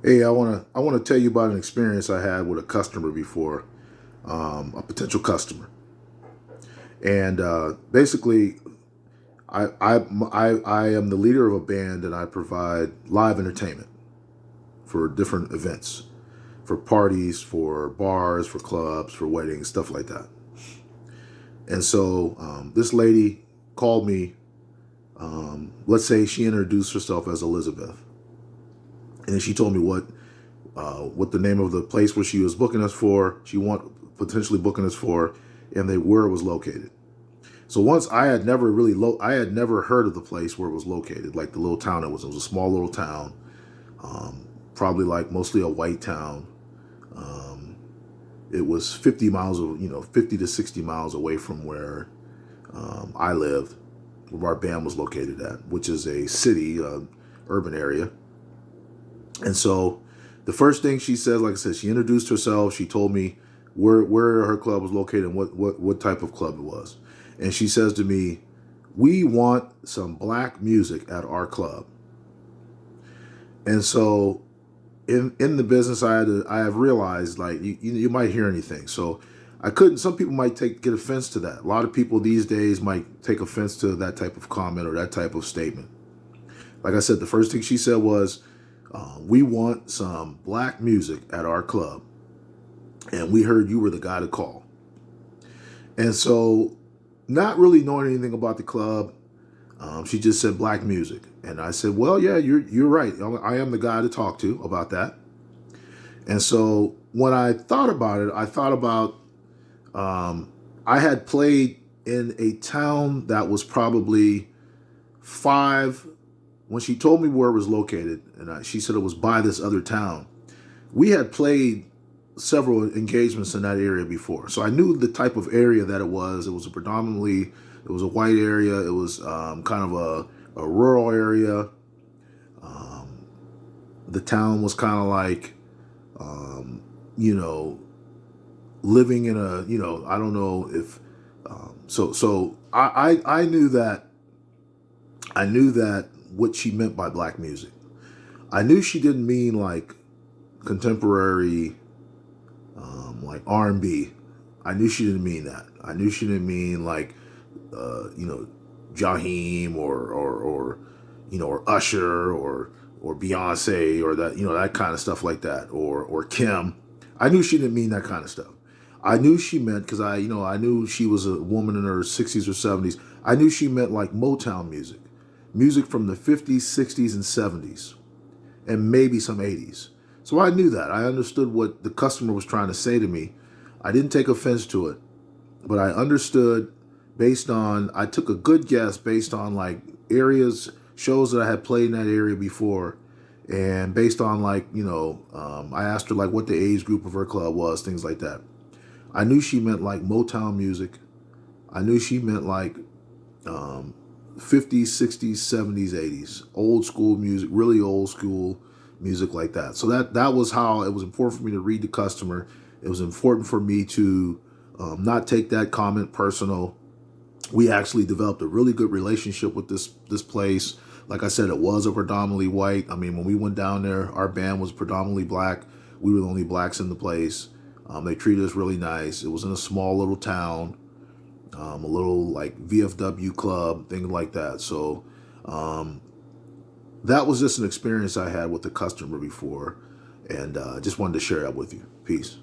Hey, I wanna tell you about an experience I had with a customer before, a potential customer, and basically, I am the leader of a band, and I provide live entertainment for different events, for parties, for bars, for clubs, for weddings, stuff like that. And so this lady called me. Let's say she introduced herself as Elizabeth, and she told me what the name of the place where she was booking us for, she want potentially booking us for, and where it was located. So once I had never heard of the place where it was located, like the little town it was. It was a small little town, probably like mostly a white town. Um, it was 50 miles, 50 to 60 miles away from where I lived, where our band was located at, which is a city, urban area. And so the first thing she said, like I said, she introduced herself. She told me where her club was located and what type of club it was. And she says to me, "We want some black music at our club." And so in the business, I have realized, like, you might hear anything. So I couldn't. Some people might get offense to that. A lot of people these days might take offense to that type of comment or that type of statement. Like I said, the first thing she said was, "We want some black music at our club, and we heard you were the guy to call." And so, not really knowing anything about the club, she just said black music, and I said, "Well, yeah, you're right. I am the guy to talk to about that." And so, when I thought about it, I thought about I had played in a town that was probably five. When she told me where it was located, and she said it was by this other town, we had played several engagements in that area before. So I knew the type of area that it was. It was a white area. It was kind of a rural area. Um, the town was kind of like, um, you know, living in a, I don't know if, I knew that, what she meant by black music. I knew she didn't mean like contemporary, like R&B. I knew she didn't mean that. I knew she didn't mean like, you know, Jaheim or Usher or Beyonce or that, that kind of stuff like that, or Kim. I knew she didn't mean that kind of stuff. I knew she meant, because I knew she was a woman in her 60s or 70s. I knew she meant like Motown music, music from the 50s, 60s, and 70s, and maybe some 80s. So I knew that. I understood what the customer was trying to say to me. I didn't take offense to it, but I understood I took a good guess based on like areas, shows that I had played in that area before. And based on like, I asked her like what the age group of her club was, things like that. I knew she meant like Motown music. I knew she meant like um, 50s, 60s, 70s, 80s, old school music, really old school music like that. So that was how it was important for me to read the customer. It was important for me to not take that comment personal. We actually developed a really good relationship with this place. Like I said, it was a predominantly white. I mean, when we went down there, our band was predominantly black. We were the only blacks in the place. They treated us really nice. It was in a small little town, a little like VFW club, things like that. So um, that was just an experience I had with the customer before, and just wanted to share that with you. Peace.